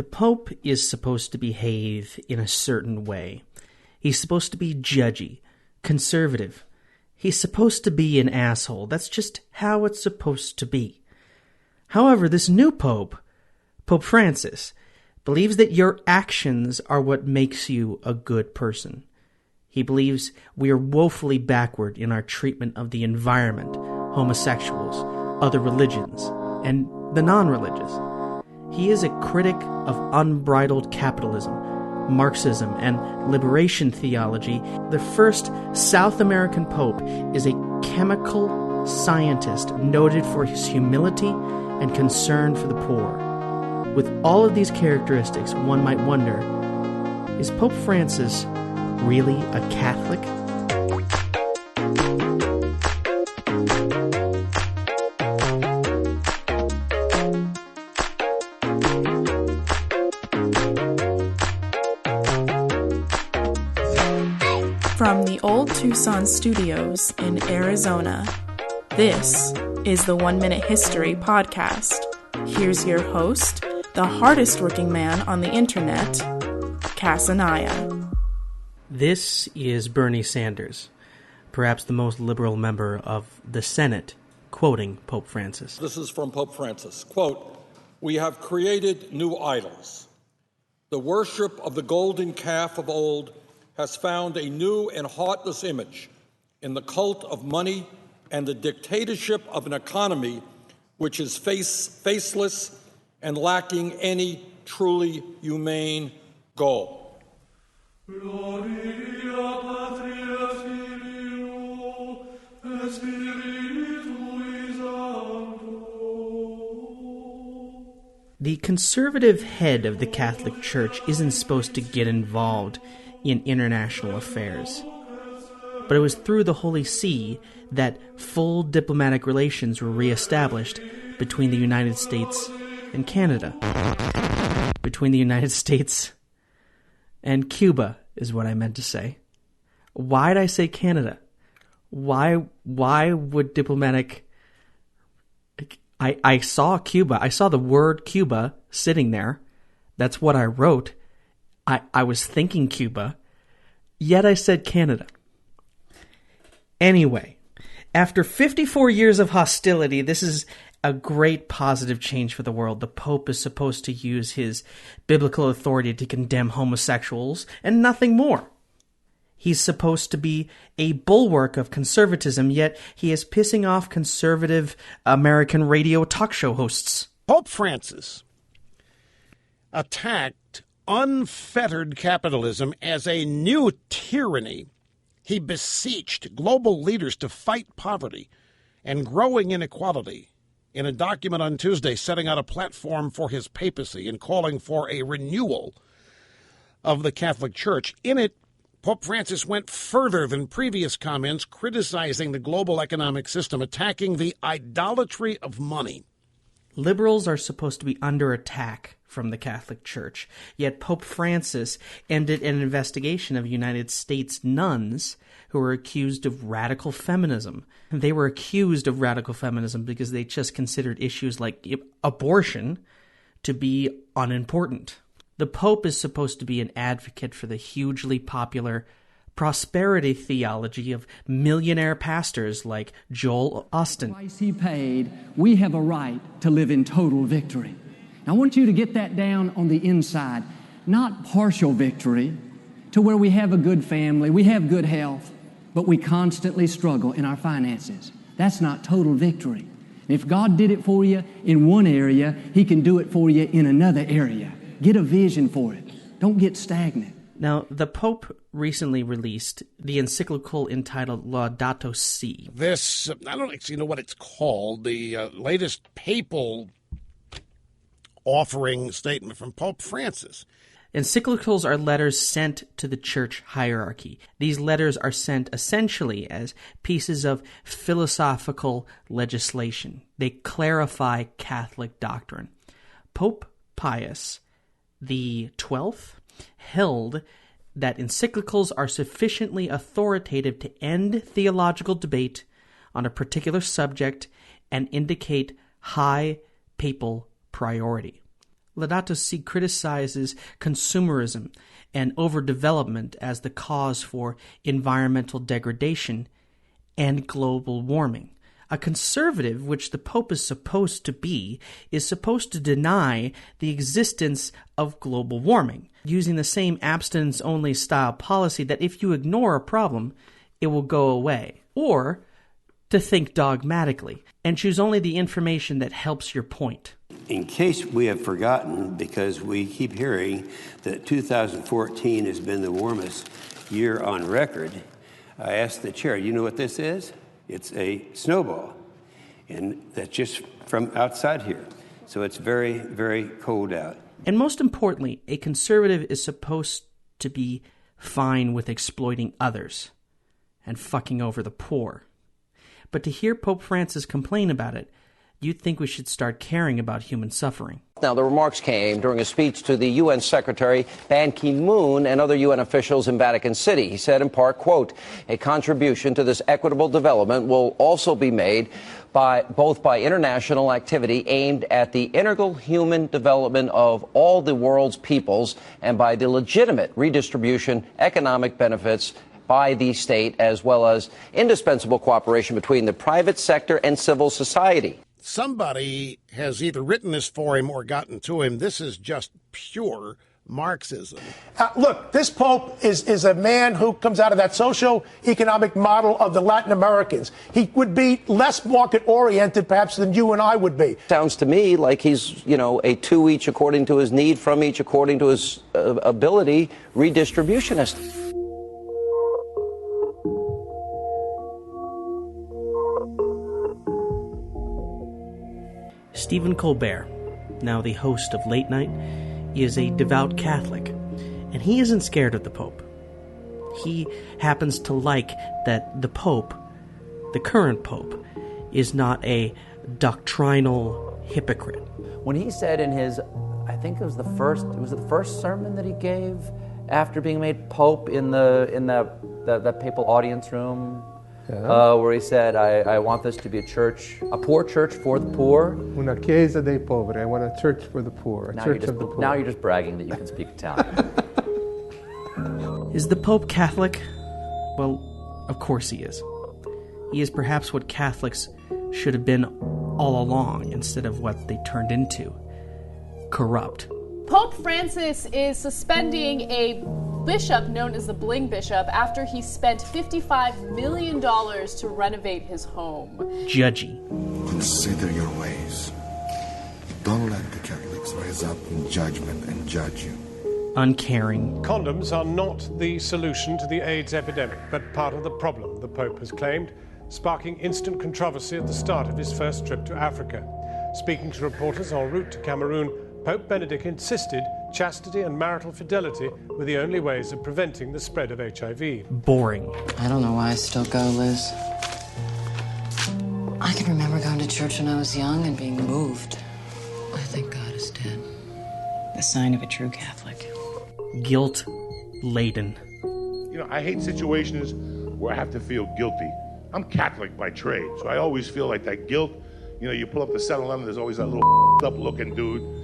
The Pope is supposed to behave in a certain way. He's supposed to be judgy, conservative. He's supposed to be an asshole. That's just how it's supposed to be. However, this new Pope, Pope Francis, believes that your actions are what makes you a good person. He believes we are woefully backward in our treatment of the environment, homosexuals, other religions, and the non-religious. He is a critic of unbridled capitalism, Marxism, and liberation theology. The first South American Pope is a chemical scientist noted for his humility and concern for the poor. With all of these characteristics, one might wonder, is Pope Francis really a Catholic? From the old Tucson studios in Arizona, this is the 1 Minute History Podcast. Here's your host, the hardest working man on the internet, Cassanaya. This is Bernie Sanders, perhaps the most liberal member of the Senate, quoting Pope Francis. This is from Pope Francis. Quote, "We have created new idols. The worship of the golden calf of old has found a new and heartless image in the cult of money and the dictatorship of an economy which is faceless and lacking any truly humane goal." The conservative head of the Catholic Church isn't supposed to get involved in international affairs. But it was through the Holy See that full diplomatic relations were reestablished between the United States and Canada. Between the United States and Cuba is what I meant to say. Why did I say Canada? Why would diplomatic... I saw Cuba. I saw the word Cuba sitting there. That's what I wrote. I was thinking Cuba, yet I said Canada. Anyway, after 54 years of hostility, this is a great positive change for the world. The Pope is supposed to use his biblical authority to condemn homosexuals and nothing more. He's supposed to be a bulwark of conservatism, yet he is pissing off conservative American radio talk show hosts. Pope Francis attacked unfettered capitalism as a new tyranny. He beseeched global leaders to fight poverty and growing inequality in a document on Tuesday setting out a platform for his papacy and calling for a renewal of the Catholic Church. In it, Pope Francis went further than previous comments, criticizing the global economic system, attacking the idolatry of money. Liberals are supposed to be under attack from the Catholic Church, yet Pope Francis ended an investigation of United States nuns who were accused of radical feminism. They were accused of radical feminism because they just considered issues like abortion to be unimportant. The Pope is supposed to be an advocate for the hugely popular prosperity theology of millionaire pastors like Joel Austin. The price he paid, we have a right to live in total victory. Now, I want you to get that down on the inside. Not partial victory, to where we have a good family, we have good health, but we constantly struggle in our finances. That's not total victory. If God did it for you in one area, He can do it for you in another area. Get a vision for it. Don't get stagnant. Now, the Pope recently released the encyclical entitled Laudato Si. This, I don't actually know what it's called, the latest papal offering statement from Pope Francis. Encyclicals are letters sent to the church hierarchy. These letters are sent essentially as pieces of philosophical legislation. They clarify Catholic doctrine. Pope Pius the 12th held that encyclicals are sufficiently authoritative to end theological debate on a particular subject and indicate high papal priority. Laudato Si criticizes consumerism and overdevelopment as the cause for environmental degradation and global warming. A conservative, which the Pope is supposed to be, is supposed to deny the existence of global warming, using the same abstinence-only style policy that if you ignore a problem, it will go away. Or to think dogmatically and choose only the information that helps your point. In case we have forgotten, because we keep hearing that 2014 has been the warmest year on record, I asked the chair, you know what this is? It's a snowball, and that's just from outside here. So it's very, very cold out. And most importantly, a conservative is supposed to be fine with exploiting others and fucking over the poor. But to hear Pope Francis complain about it, you'd think we should start caring about human suffering. Now, the remarks came during a speech to the UN Secretary Ban Ki-moon and other UN officials in Vatican City. He said in part, quote, a contribution to this equitable development will also be made both by international activity aimed at the integral human development of all the world's peoples and by the legitimate redistribution, economic benefits by the state, as well as indispensable cooperation between the private sector and civil society. Somebody has either written this for him or gotten to him. This is just pure Marxism. Look, this Pope is a man who comes out of that socio-economic model of the Latin Americans. He would be less market-oriented, perhaps, than you and I would be. Sounds to me like he's, a to each according to his need, from each according to his ability, redistributionist. Stephen Colbert, now the host of Late Night, is a devout Catholic, and he isn't scared of the Pope. He happens to like that the Pope, the current Pope, is not a doctrinal hypocrite. When he said in his, I think it was the first sermon that he gave after being made Pope in the papal audience room, where he said, I want this to be a poor church for the poor. Una chiesa dei poveri. I want a church for the poor, church of the poor. Now you're just bragging that you can speak Italian. Is the Pope Catholic? Well, of course he is. He is perhaps what Catholics should have been all along instead of what they turned into. Corrupt. Pope Francis is suspending a bishop known as the Bling Bishop after he spent $55 million to renovate his home. Judgy. Consider your ways. Don't let the Catholics rise up in judgment and judge you. Uncaring. Condoms are not the solution to the AIDS epidemic, but part of the problem, the Pope has claimed, sparking instant controversy at the start of his first trip to Africa. Speaking to reporters en route to Cameroon, Pope Benedict insisted chastity and marital fidelity were the only ways of preventing the spread of HIV. Boring. I don't know why I still go, Liz. I can remember going to church when I was young and being moved. I think God is dead. The sign of a true Catholic. Guilt-laden. I hate situations where I have to feel guilty. I'm Catholic by trade, so I always feel like that guilt. You pull up the 7-Eleven, there's always that little up-looking dude.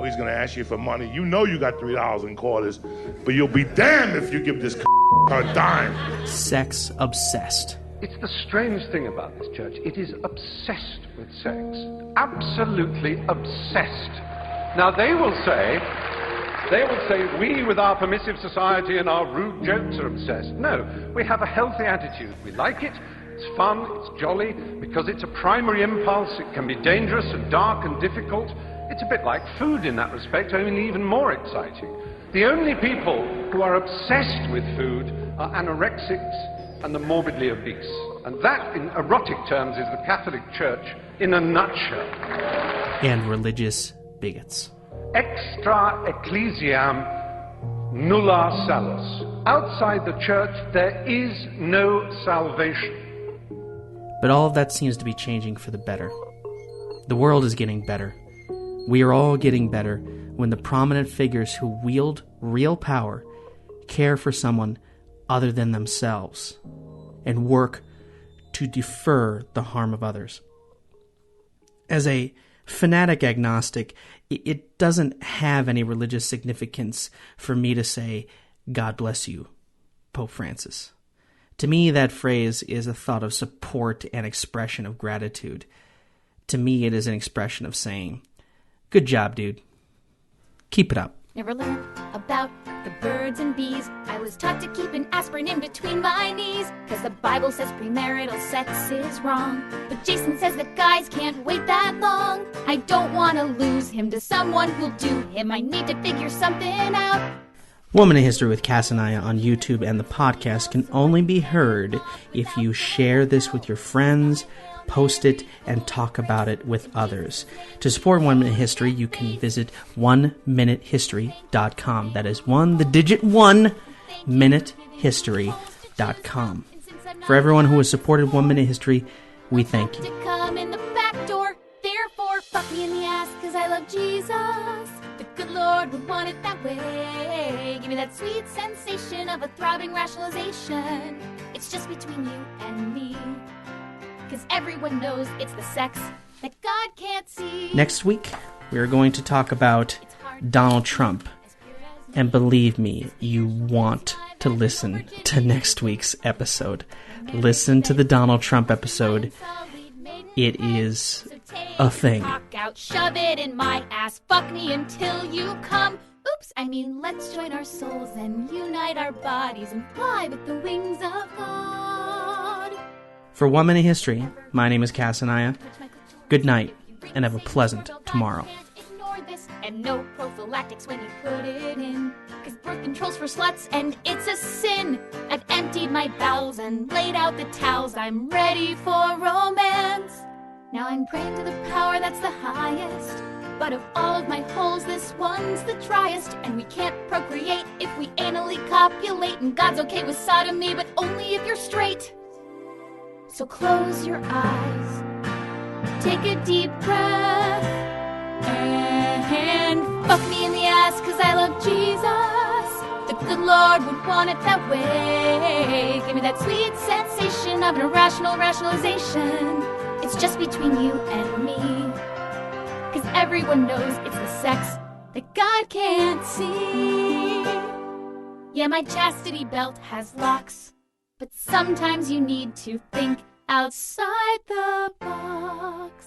He's going to ask you for money. You got $3 in quarters, but you'll be damned if you give this a dime. Sex obsessed. It's the strange thing about this church. It is obsessed with sex. Absolutely obsessed. Now, they will say, we with our permissive society and our rude jokes are obsessed. No, we have a healthy attitude. We like it. It's fun. It's jolly. Because it's a primary impulse. It can be dangerous and dark and difficult. It's a bit like food in that respect, only even more exciting. The only people who are obsessed with food are anorexics and the morbidly obese. And that, in erotic terms, is the Catholic Church in a nutshell. And religious bigots. Extra ecclesiam nulla salus. Outside the church, there is no salvation. But all of that seems to be changing for the better. The world is getting better. We are all getting better when the prominent figures who wield real power care for someone other than themselves and work to defer the harm of others. As a fanatic agnostic, it doesn't have any religious significance for me to say, God bless you, Pope Francis. To me, that phrase is a thought of support and expression of gratitude. To me, it is an expression of saying, good job, dude. Keep it up. Never learned about the birds and bees. I was taught to keep an aspirin in between my knees, 'cause the Bible says premarital sex is wrong. But Jason says that guys can't wait that long. I don't want to lose him to someone who'll do him. I need to figure something out. Woman in History with Cassanaya on YouTube and the podcast can only be heard if you share this with your friends, post it, and talk about it with others. To support 1 Minute History, you can visit oneminutehistory.com. That is 1minutehistory.com. For everyone who has supported 1 Minute History, we thank you. To come in the back door, therefore fuck me in the ass 'cause I love Jesus. The good Lord would want it that way. Give me that sweet sensation of a throbbing rationalization. It's just between you and me. 'Cause everyone knows it's the sex that God can't see. Next week, we are going to talk about Donald Trump. And believe me, you want to listen to next week's episode. Listen to the Donald Trump episode. It is a thing. Cock out, shove it in my ass, fuck me until you come. Oops, I mean, let's join our souls and unite our bodies and fly with the wings of God. For 1 Minute History, my name is Cassanaya. Good night, and have a pleasant tomorrow. Ignore this, and no prophylactics when you put it in. 'Cause birth control's for sluts, and it's a sin. I've emptied my bowels and laid out the towels. I'm ready for romance. Now I'm praying to the power that's the highest. But of all of my holes, this one's the driest. And we can't procreate if we anally copulate. And God's okay with sodomy, but only if you're straight. So close your eyes, take a deep breath, and fuck me in the ass 'cause I love Jesus. The good Lord would want it that way. Give me that sweet sensation of an irrational rationalization. It's just between you and me. 'Cause everyone knows it's the sex that God can't see. Yeah, my chastity belt has locks. But sometimes you need to think outside the box.